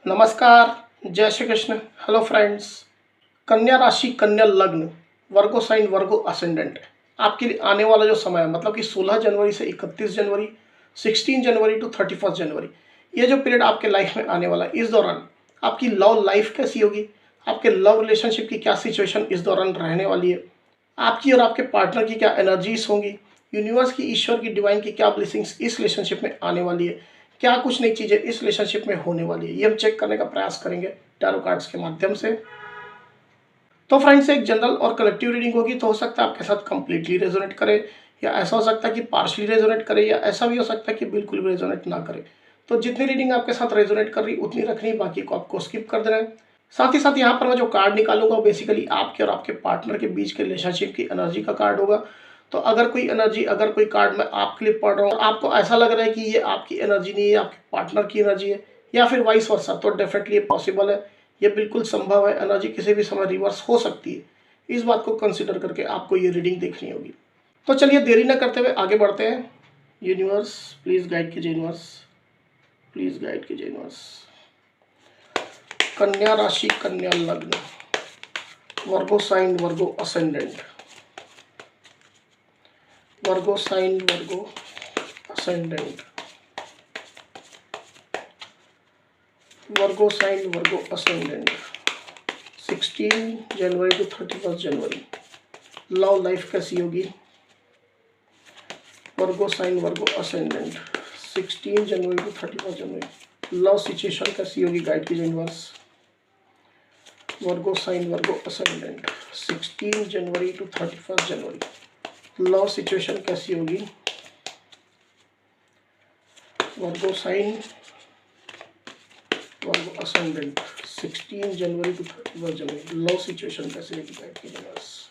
नमस्कार, जय Shri Krishna. Hello friends. कन्या राशि, कन्या लग्न, वर्गो साइन, वर्गो असेंडेंट। आपके लिए आने वाला जो समय है मतलब कि 16 जनवरी से 31 जनवरी, 16 जनवरी टू 31 जनवरी, ये जो पीरियड आपके लाइफ में आने वाला है, इस दौरान आपकी लव लाइफ कैसी होगी, आपके लव रिलेशनशिप की क्या सिचुएशन इस दौरान रहने वाली है, आपकी और आपके पार्टनर की क्या एनर्जीज होंगी, यूनिवर्स की, ईश्वर की, डिवाइन की क्या ब्लेसिंग्स इस रिलेशनशिप में आने वाली है, क्या कुछ नई चीज़ें इस रिलेशनशिप में होने वाली है, ये हम चेक करने का प्रयास करेंगे टैरो कार्ड्स के माध्यम से। तो फ्रेंड्स, एक जनरल और कलेक्टिव रीडिंग होगी, तो हो सकता है आपके साथ कंप्लीटली रेजोनेट करे, या ऐसा हो सकता है कि पार्शली रेजोनेट करे, या ऐसा भी हो सकता है कि बिल्कुल भी रेजोनेट ना करे। तो जितनी रीडिंग आपके साथ रेजोनेट कर रही उतनी रखनी, बाकी को आपको स्किप कर देना है। साथ ही साथ यहाँ पर मैं जो कार्ड निकालूंगा बेसिकली आपके और आपके पार्टनर के बीच के रिलेशनशिप की एनर्जी का कार्ड होगा। तो अगर कोई एनर्जी, अगर कोई कार्ड मैं आपके लिए पढ़ रहा हूँ, आपको ऐसा लग रहा है कि ये आपकी एनर्जी नहीं है, आपके पार्टनर की एनर्जी है, या फिर वाइस वर्सा, तो डेफिनेटली ये पॉसिबल है, ये बिल्कुल संभव है। एनर्जी किसी भी समय रिवर्स हो सकती है, इस बात को कंसिडर करके आपको ये रीडिंग देखनी होगी। तो चलिए देरी न करते हुए आगे बढ़ते हैं। यूनिवर्स प्लीज गाइड कीजिए, यूनिवर्स प्लीज गाइड कीजिए, यूनिवर्स। कन्या राशि, कन्या लग्न, Virgo sign, Virgo ascendant, Virgo sign, Virgo ascendant, Virgo sign, Virgo ascendant, 16 January to 31 January, love life कैसी होगी। Virgo sign, Virgo ascendant, 16 January to 31 January, love situation कैसी होगी, गाइड कीजिए universe. Virgo sign, Virgo ascendant, 16 January to 31 January, love situation कैसी होगी। Virgo sign, Virgo ascendant, 16 January to 31 January, love situation कैसी होगी, guide कीजिए universe.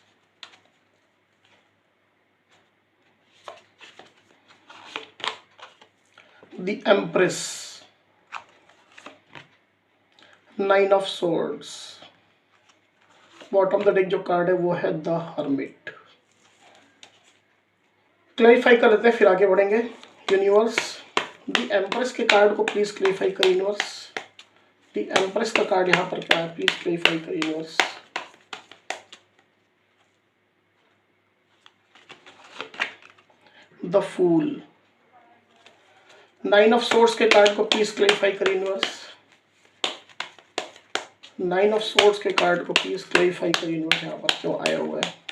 The empress, 9 of swords, bottom the deck जो card है वो है द हर्मिट। क्लैरिफाई कर लेते हैं फिर आगे बढ़ेंगे। यूनिवर्स, द एम्प्रेस के कार्ड को प्लीज क्लैरिफाई करिए यूनिवर्स। द एम्प्रेस का कार्ड यहाँ पर क्या है, प्लीज क्लैरिफाई करिए universe. The fool, 9 of swords के कार्ड को प्लीज क्लैरिफाई करिए यूनिवर्स। 9 ऑफ सोर्ड्स के कार्ड को प्लीज क्लैरिफाई करिए यूनिवर्स, यहाँ पर क्यों आया हुआ है।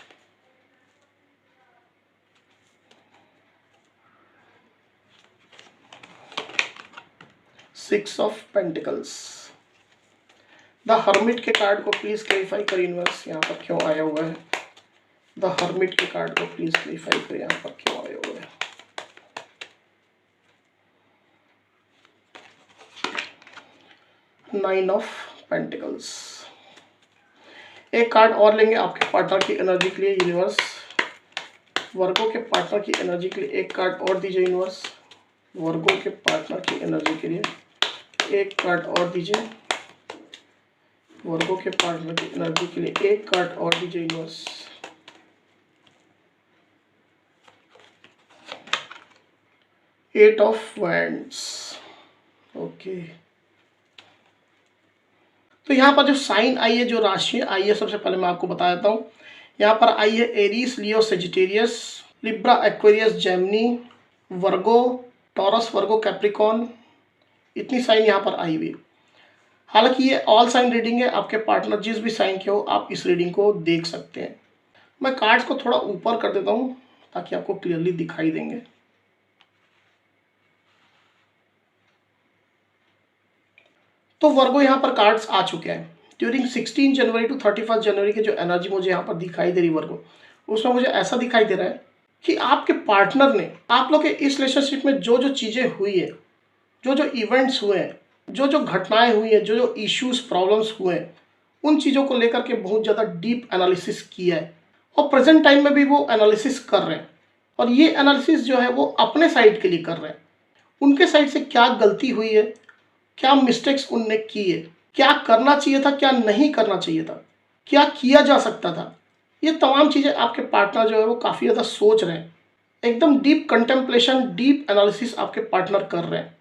Six of pentacles, the hermit के कार्ड को प्लीज क्लैरिफाई करिए यूनिवर्स, यहाँ पर क्यों आया हुआ है। द हर्मिट के कार्ड को प्लीज क्लैरिफाई करिए, यहाँ पर क्यों आया हुआ है। Nine of pentacles. एक कार्ड और लेंगे आपके पार्टनर की एनर्जी के लिए यूनिवर्स। वर्गो के पार्टनर की एनर्जी के लिए एक कार्ड और दीजिए यूनिवर्स। वर्गो के पार्टनर की एनर्जी के लिए एक कार्ड और दीजिए। वर्गो के पार्टनर की एनर्जी के लिए एक कार्ड और दीजिए universe. Eight of wands. Okay, तो यहाँ पर जो साइन आई है, जो राशि आई है, सबसे पहले मैं आपको बता देता हूँ। यहाँ पर आई है एरीज, लियो, सेजिटेरियस, लिब्रा, एक्वेरियस, जेमिनी, वर्गो, टॉरस, वर्गो, कैप्रिकॉन, इतनी साइन यहाँ पर आई हुई। हालांकि ये ऑल साइन रीडिंग है, आपके पार्टनर जिस भी साइन के हो आप इस रीडिंग को देख सकते हैं। मैं कार्ड्स को थोड़ा ऊपर कर देता हूँ ताकि आपको क्लियरली दिखाई देंगे। तो वर्गो यहाँ पर कार्ड्स आ चुके हैं। ड्यूरिंग 16 जनवरी टू 31 जनवरी की जो एनर्जी मुझे यहाँ पर दिखाई दे रही वर्गो, उसमें मुझे ऐसा दिखाई दे रहा है कि आपके पार्टनर ने आप लोग के इस रिलेशनशिप में जो जो चीज़ें हुई है, जो जो इवेंट्स हुए हैं, जो जो घटनाएं हुई हैं, जो जो इश्यूज, प्रॉब्लम्स हुए हैं, उन चीज़ों को लेकर के बहुत ज़्यादा डीप एनालिसिस किया है और प्रेजेंट टाइम में भी वो एनालिसिस कर रहे हैं। और ये एनालिसिस जो है वो अपने साइड के लिए कर रहे हैं। उनके साइड से क्या गलती हुई है, क्या मिस्टेक्स उनने की है, क्या करना चाहिए था, क्या नहीं करना चाहिए था, क्या किया जा सकता था, ये तमाम चीज़ें आपके पार्टनर जो है वो काफ़ी ज़्यादा सोच रहे हैं। एकदम डीप कंटेम्पलेशन, डीप एनालिसिस आपके पार्टनर कर रहे हैं।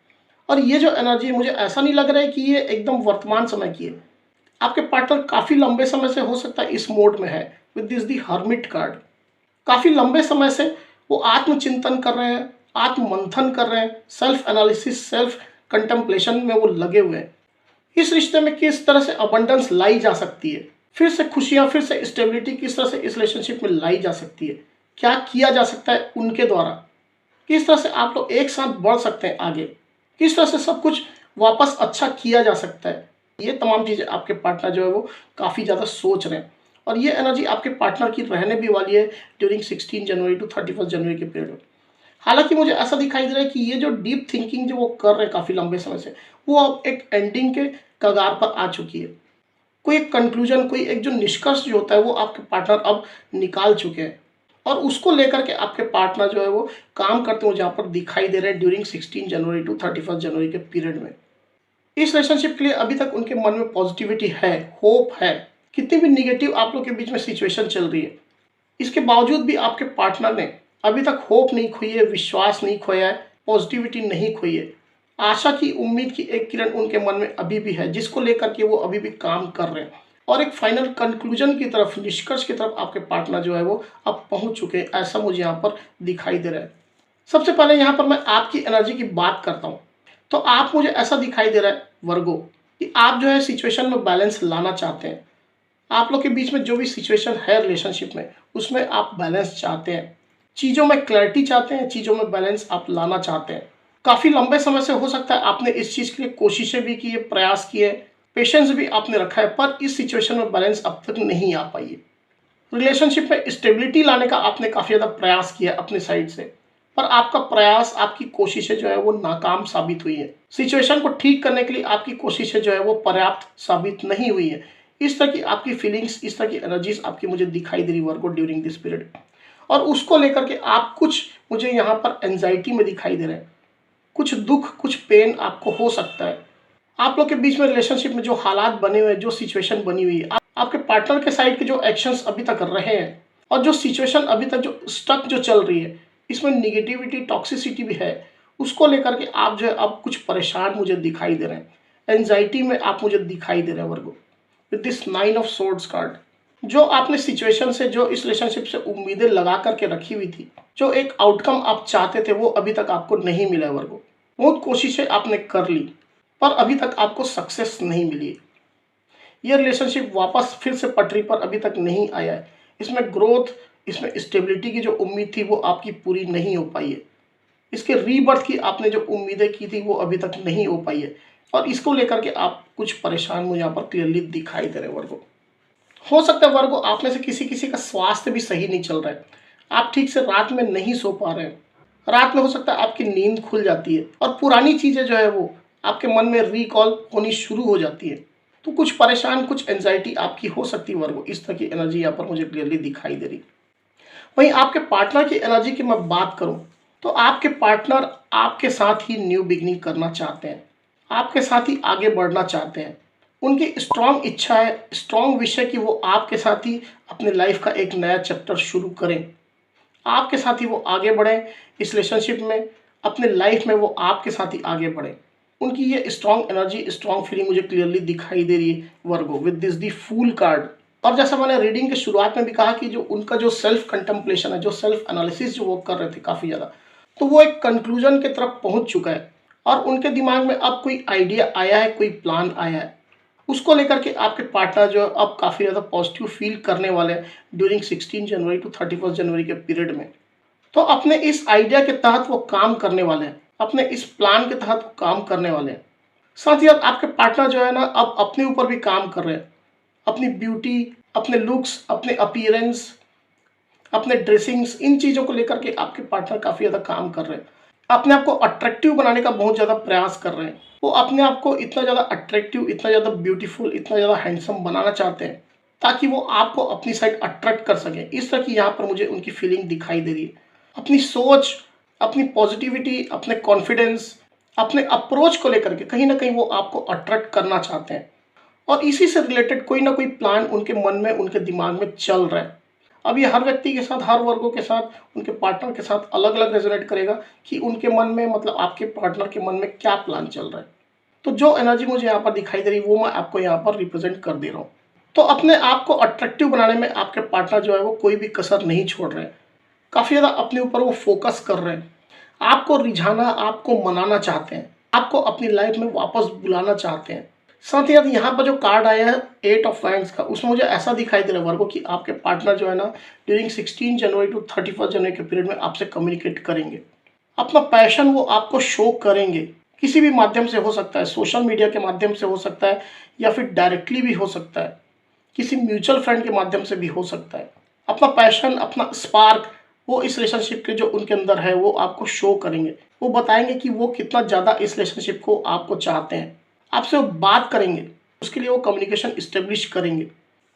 और ये जो एनर्जी है, मुझे ऐसा नहीं लग रहा है कि ये एकदम वर्तमान समय की है। आपके पार्टनर काफ़ी लंबे समय से हो सकता है इस मोड में है with this the hermit card. काफ़ी लंबे समय से वो आत्मचिंतन कर रहे हैं, आत्ममंथन कर रहे हैं, सेल्फ एनालिसिस, सेल्फ कंटेम्पलेशन में वो लगे हुए हैं। इस रिश्ते में किस तरह से अबंडेंस लाई जा सकती है, फिर से खुशियाँ, फिर से स्टेबिलिटी किस तरह से इस रिलेशनशिप में लाई जा सकती है, क्या किया जा सकता है उनके द्वारा, किस तरह से आप लोग एक साथ बढ़ सकते हैं आगे, किस तरह से सब कुछ वापस अच्छा किया जा सकता है। ये तमाम चीज़ें आपके पार्टनर जो है वो काफ़ी ज़्यादा सोच रहे हैं और ये एनर्जी आपके पार्टनर की रहने भी वाली है ड्यूरिंग 16 जनवरी टू 31 जनवरी के पीरियड में। हालांकि मुझे ऐसा दिखाई दे रहा है कि ये जो डीप थिंकिंग जो वो कर रहे हैं काफ़ी लंबे समय से, वो अब एक एंडिंग के कगार पर आ चुकी है। कोई एक कंक्लूजन, कोई एक जो निष्कर्ष जो होता है वो आपके पार्टनर अब निकाल चुके हैं और उसको लेकर के आपके पार्टनर जो है वो काम करते हुए जहाँ पर दिखाई दे रहे हैं ड्यूरिंग 16 जनवरी टू 31 जनवरी के पीरियड में। इस रिलेशनशिप के लिए अभी तक उनके मन में पॉजिटिविटी है, होप है। कितनी भी निगेटिव आप लोग के बीच में सिचुएशन चल रही है, इसके बावजूद भी आपके पार्टनर ने अभी तक होप नहीं खोई है, विश्वास नहीं खोया है, पॉजिटिविटी नहीं खोई है। आशा की, उम्मीद की एक किरण उनके मन में अभी भी है, जिसको लेकर के वो अभी भी काम कर रहे हैं और एक फाइनल कंक्लूजन की तरफ, निष्कर्ष की तरफ आपके पार्टनर जो है वो अब पहुंच चुके हैं, ऐसा मुझे यहाँ पर दिखाई दे रहा है। सबसे पहले यहाँ पर मैं आपकी एनर्जी की बात करता हूँ, तो आप मुझे ऐसा दिखाई दे रहा है वर्गो कि आप जो है सिचुएशन में बैलेंस लाना चाहते हैं। आप लोग के बीच में जो भी सिचुएशन है रिलेशनशिप में, उसमें आप बैलेंस चाहते हैं, चीज़ों में क्लैरिटी चाहते हैं, चीज़ों में बैलेंस आप लाना चाहते हैं। काफ़ी लंबे समय से हो सकता है आपने इस चीज़ के लिए कोशिशें भी की है, प्रयास किए, पेशेंस भी आपने रखा है, पर इस सिचुएशन में बैलेंस अब तक नहीं आ पाई है। रिलेशनशिप में स्टेबिलिटी लाने का आपने काफ़ी ज़्यादा प्रयास किया अपने साइड से, पर आपका प्रयास, आपकी कोशिशें जो है वो नाकाम साबित हुई है। सिचुएशन को ठीक करने के लिए आपकी कोशिशें जो है वो पर्याप्त साबित नहीं हुई है। इस तरह की आपकी फीलिंग्स, इस तरह की एनर्जीज आपकी मुझे दिखाई दे रही वर्क ड्यूरिंग दिस पीरियड, और उसको लेकर के आप कुछ मुझे यहाँ पर एंजाइटी में दिखाई दे रहे हैं, कुछ दुख, कुछ पेन आपको हो सकता है। आप लोग के बीच में रिलेशनशिप में जो हालात बने हुए हैं, जो सिचुएशन बनी हुई है, आपके पार्टनर के साइड के जो एक्शंस अभी तक रहे हैं और जो सिचुएशन अभी तक जो स्टक जो चल रही है, इसमें निगेटिविटी, टॉक्सिसिटी भी है, उसको लेकर के आप जो है अब कुछ परेशान मुझे दिखाई दे रहे हैं, एंजाइटी में आप मुझे दिखाई दे रहे हैं Virgo with this 9 of swords card. जो आपने सिचुएशन से, जो इस रिलेशनशिप से उम्मीदें लगा करके रखी हुई थी, जो एक आउटकम आप चाहते थे, वो अभी तक आपको नहीं मिला है वर्गो। बहुत कोशिशें आपने कर ली पर अभी तक आपको सक्सेस नहीं मिली है। यह रिलेशनशिप वापस फिर से पटरी पर अभी तक नहीं आया है। इसमें ग्रोथ, इसमें स्टेबिलिटी की जो उम्मीद थी वो आपकी पूरी नहीं हो पाई है। इसके रीबर्थ की आपने जो उम्मीदें की थी वो अभी तक नहीं हो पाई है और इसको लेकर के आप कुछ परेशान मुझे यहाँ पर क्लियरली दिखाई दे रहे हैं वर्गो। हो सकता है वर्गो आप में से किसी किसी का स्वास्थ्य भी सही नहीं चल रहा है, आप ठीक से रात में नहीं सो पा रहे हैं, रात में हो सकता है आपकी नींद खुल जाती है और पुरानी चीज़ें जो है वो आपके मन में रिकॉल होनी शुरू हो जाती है। तो कुछ परेशान, कुछ एंजाइटी आपकी हो सकती है वर्गो। इस तरह की एनर्जी यहाँ पर मुझे क्लियरली दिखाई दे रही। वहीं आपके पार्टनर की एनर्जी की मैं बात करूं तो आपके पार्टनर आपके साथ ही न्यू बिगनिंग करना चाहते हैं, आपके साथ ही आगे बढ़ना चाहते हैं। उनकी स्ट्रांग इच्छा है, स्ट्रांग विश है कि वो आपके साथ ही अपने लाइफ का एक नया चैप्टर शुरू करें, आपके साथ ही वो आगे बढ़ें इस रिलेशनशिप में, अपने लाइफ में वो आपके साथ ही आगे बढ़ें। उनकी ये स्ट्रांग एनर्जी, स्ट्रांग फीलिंग मुझे क्लियरली दिखाई दे रही है Virgo with this the fool card. और जैसा मैंने रीडिंग के शुरुआत में भी कहा कि जो उनका जो सेल्फ कंटेम्पलेशन है, जो सेल्फ एनालिसिस जो वो कर रहे थे काफ़ी ज़्यादा, तो वो एक कंक्लूजन की तरफ पहुंच चुका है और उनके दिमाग में अब कोई आइडिया आया है, कोई प्लान आया है, उसको लेकर के आपके पार्टनर जो अब काफ़ी ज़्यादा पॉजिटिव फील करने वाले हैं ड्यूरिंग 16 जनवरी टू 31 जनवरी के पीरियड में। तो अपने इस आइडिया के तहत वो काम करने वाले हैं, अपने इस प्लान के तहत वो काम करने वाले हैं। साथ ही अब आपके पार्टनर जो है ना, अब अपने ऊपर भी काम कर रहे हैं, अपनी ब्यूटी, अपने लुक्स, अपने अपीयरेंस, अपने ड्रेसिंग्स, इन चीज़ों को लेकर के आपके पार्टनर काफ़ी ज़्यादा काम कर रहे हैं। अपने आप को अट्रैक्टिव बनाने का बहुत ज़्यादा प्रयास कर रहे हैं। वो अपने आप को इतना ज़्यादा अट्रैक्टिव, इतना ज़्यादा ब्यूटीफुल, इतना ज़्यादा हैंडसम बनाना चाहते हैं ताकि वो आपको अपनी साइड अट्रैक्ट कर सकें। इस तरह की यहाँ पर मुझे उनकी फीलिंग दिखाई दे रही है। अपनी सोच, अपनी पॉजिटिविटी, अपने कॉन्फिडेंस, अपने अप्रोच को लेकर के कहीं ना कहीं वो आपको अट्रैक्ट करना चाहते हैं और इसी से रिलेटेड कोई ना कोई प्लान उनके मन में, उनके दिमाग में चल रहा है। अब ये हर व्यक्ति के साथ, हर वर्गों के साथ, उनके पार्टनर के साथ अलग अलग रेजोनेट करेगा कि उनके मन में, मतलब आपके पार्टनर के मन में क्या प्लान चल रहा है। तो जो एनर्जी मुझे यहाँ पर दिखाई दे रही है वो मैं आपको यहाँ पर रिप्रेजेंट कर दे रहा हूँ। तो अपने आप को अट्रैक्टिव बनाने में आपके पार्टनर जो है वो कोई भी कसर नहीं छोड़ रहे हैं, काफ़ी ज़्यादा अपने ऊपर वो फोकस कर रहे हैं, आपको रिझाना, आपको मनाना चाहते हैं, आपको अपनी लाइफ में वापस बुलाना चाहते हैं। साथ ही साथ यहाँ पर जो कार्ड आया है 8 ऑफ वैंड्स का, उसमें मुझे ऐसा दिखाई दे रहा है वर्गो कि आपके पार्टनर जो है ना ड्यूरिंग 16 जनवरी टू 31 जनवरी के पीरियड में आपसे कम्युनिकेट करेंगे। अपना पैशन वो आपको शो करेंगे, किसी भी माध्यम से हो सकता है, सोशल मीडिया के माध्यम से हो सकता है, या फिर डायरेक्टली भी हो सकता है, किसी म्यूचुअल फ्रेंड के माध्यम से भी हो सकता है। अपना पैशन, अपना स्पार्क वो इस रिलेशनशिप के जो उनके अंदर है वो आपको शो करेंगे। वो बताएंगे कि वो कितना ज़्यादा इस रिलेशनशिप को आपको चाहते हैं, आपसे वो बात करेंगे, उसके लिए वो कम्युनिकेशन इस्टेब्लिश करेंगे।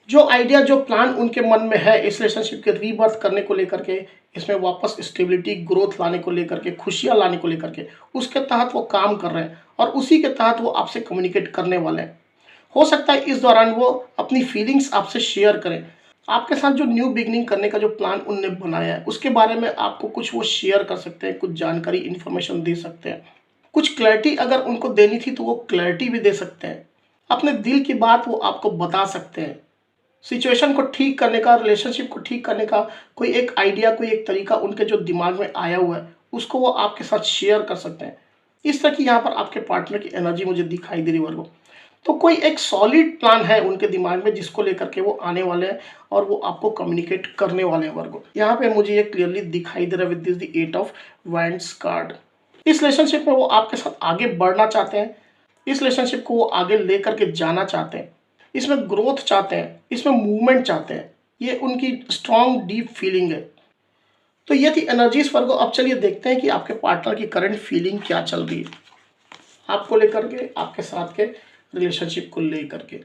जो आइडिया, जो प्लान उनके मन में है इस रिलेशनशिप के रीबर्थ करने को लेकर के, इसमें वापस स्टेबिलिटी, ग्रोथ लाने को लेकर के, खुशियाँ लाने को लेकर के, उसके तहत वो काम कर रहे हैं और उसी के तहत वो आपसे कम्युनिकेट करने वाले हैं। हो सकता है इस दौरान वो अपनी फीलिंग्स आपसे शेयर करें, आपके साथ जो न्यू बिगनिंग करने का जो प्लान उनने बनाया है उसके बारे में आपको कुछ वो शेयर कर सकते हैं, कुछ जानकारी, इन्फॉर्मेशन दे सकते हैं। कुछ क्लैरिटी अगर उनको देनी थी तो वो क्लैरिटी भी दे सकते हैं। अपने दिल की बात वो आपको बता सकते हैं। सिचुएशन को ठीक करने का, रिलेशनशिप को ठीक करने का कोई एक आइडिया, कोई एक तरीका उनके जो दिमाग में आया हुआ है उसको वो आपके साथ शेयर कर सकते हैं। इस तरह की यहाँ पर आपके पार्टनर की एनर्जी मुझे दिखाई दे रही है वर्गो। तो कोई एक सॉलिड प्लान है उनके दिमाग में जिसको लेकर के वो आने वाले हैं और वो आपको कम्युनिकेट करने वाले हैं वर्गो। यहाँ पे मुझे ये क्लियरली दिखाई दे रहा है with this the 8 of wands card. इस रिलेशनशिप में वो आपके साथ आगे बढ़ना चाहते हैं, इस रिलेशनशिप को वो आगे लेकर के जाना चाहते हैं, इसमें ग्रोथ चाहते हैं, इसमें मूवमेंट चाहते हैं। ये उनकी स्ट्रॉन्ग डीप फीलिंग है। तो ये थी एनर्जीज वर्गो। अब चलिए देखते हैं कि आपके पार्टनर की करंट फीलिंग क्या चल रही है आपको लेकर के, आपके साथ के रिलेशनशिप को लेकर के।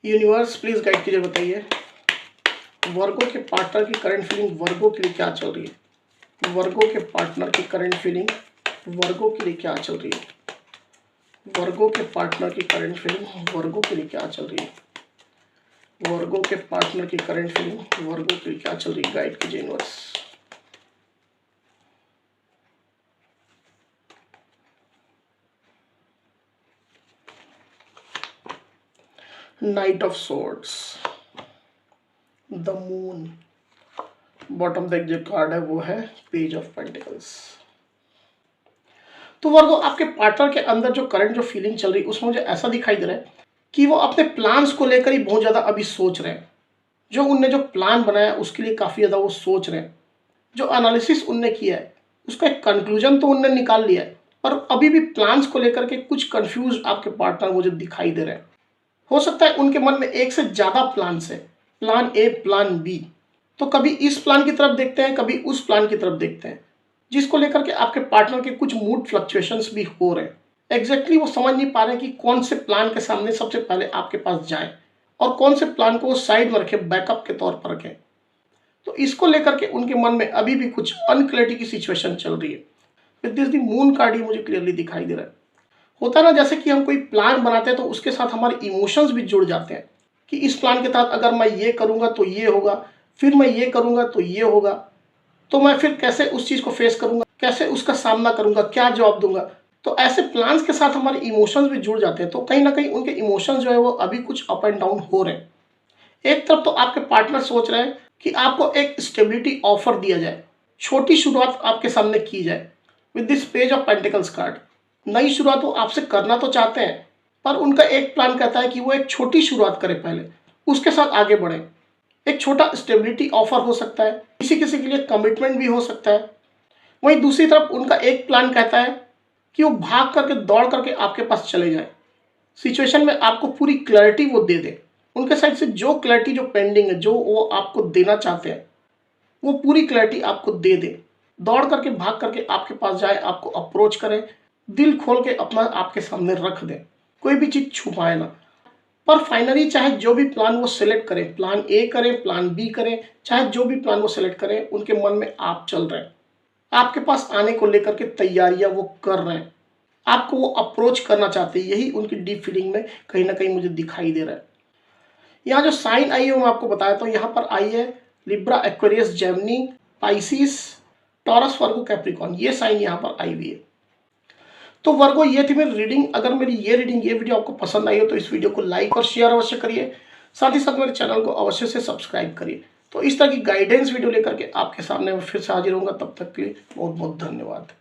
यूनिवर्स प्लीज गाइड कीजिए, बताइए वर्गो के पार्टनर की करंट फीलिंग वर्गो के लिए क्या चल रही है। वर्गो के पार्टनर की करंट फीलिंग वर्गो के लिए क्या चल रही है। वर्गो के पार्टनर की करंट फीलिंग वर्गो के लिए क्या चल रही है। वर्गो के पार्टनर की करंट फीलिंग वर्गो के लिए क्या चल रही है, गाइड कीजिए universe. Night of swords, the moon, bottom तक जो कार्ड है वो है पेज ऑफ पेंटिकल्स। तो वर्गो आपके पार्टनर के अंदर जो करंट जो फीलिंग चल रही है उसमें मुझे ऐसा दिखाई दे रहा है कि वो अपने प्लान्स को लेकर ही बहुत ज़्यादा अभी सोच रहे हैं। जो उनने जो प्लान बनाया उसके लिए काफ़ी ज़्यादा वो सोच रहे हैं। जो एनालिसिस उनने किया है उसका एक कंक्लूजन तो उनने निकाल लिया है, पर अभी भी प्लान्स को लेकर के कुछ कंफ्यूज आपके पार्टनर मुझे दिखाई दे रहे हैं। हो सकता है उनके मन में एक से ज़्यादा प्लान्स है, प्लान ए, प्लान बी। तो कभी इस प्लान की तरफ देखते हैं, कभी उस प्लान की तरफ देखते हैं, जिसको लेकर के आपके पार्टनर के कुछ मूड फ्लक्चुएशंस भी हो रहे हैं। एग्जैक्टली वो समझ नहीं पा रहे कि कौन से प्लान के सामने सबसे पहले आपके पास जाए और कौन से प्लान को वो साइड में रखे, बैकअप के तौर पर रखें। तो इसको लेकर के उनके मन में अभी भी कुछ अनक्लैरिटी की सिचुएशन चल रही है। With this the moon card ही मुझे क्लियरली दिखाई दे रहा है। होता है ना, जैसे कि हम कोई प्लान बनाते हैं तो उसके साथ हमारे इमोशंस भी जुड़ जाते हैं कि इस प्लान के तहत अगर मैं ये करूँगा तो ये होगा, फिर मैं ये करूँगा तो ये होगा, तो मैं फिर कैसे उस चीज़ को फेस करूँगा, कैसे उसका सामना करूँगा, क्या जवाब दूंगा। तो ऐसे प्लान्स के साथ हमारे इमोशंस भी जुड़ जाते हैं। तो कहीं ना कहीं उनके इमोशंस जो है वो अभी कुछ अप एंड डाउन हो रहे हैं। एक तरफ तो आपके पार्टनर सोच रहे हैं कि आपको एक स्टेबिलिटी ऑफर दिया जाए, छोटी शुरुआत आपके सामने की जाए with this page of pentacles card. नई शुरुआत वो आपसे करना तो चाहते हैं, पर उनका एक प्लान कहता है कि वो एक छोटी शुरुआत करें, पहले उसके साथ आगे बढ़े। एक छोटा स्टेबिलिटी ऑफर हो सकता है, किसी किसी के लिए कमिटमेंट भी हो सकता है। वहीं दूसरी तरफ उनका एक प्लान कहता है कि वो भाग करके, दौड़ करके आपके पास चले जाए, सिचुएशन में आपको पूरी क्लैरिटी वो दे दे। उनके साइड से जो क्लैरिटी जो पेंडिंग है, जो वो आपको देना चाहते हैं, वो पूरी क्लैरिटी आपको दे दे। दौड़ करके, भाग करके आपके पास जाए, आपको अप्रोच करे, दिल खोल के अपना आपके सामने रख दे, कोई भी चीज़ छुपाए ना। पर फाइनली चाहे जो भी प्लान वो सिलेक्ट करें, प्लान ए करें, प्लान बी करें, चाहे जो भी प्लान वो सिलेक्ट करें, उनके मन में आप चल रहे हैं, आपके पास आने को लेकर के तैयारियां वो कर रहे हैं। आपको वो अप्रोच करना चाहते हैं। यही उनकी डीप फीलिंग में कहीं ना कहीं मुझे दिखाई दे रहा है। यहाँ जो साइन आई है वो मैं आपको बताया था, यहाँ पर आई है Libra, Aquarius, Gemini, Pisces, Taurus, Virgo, Capricorn, ये साइन यहाँ पर आई हुई है। तो वर्गो ये थी मेरी रीडिंग। अगर मेरी ये वीडियो आपको पसंद आई हो तो इस वीडियो को लाइक और शेयर अवश्य करिए। साथ ही साथ मेरे चैनल को अवश्य से सब्सक्राइब करिए। तो इस तरह की गाइडेंस वीडियो लेकर के आपके सामने मैं फिर से हाजिर होऊंगा। तब तक के लिए बहुत बहुत धन्यवाद।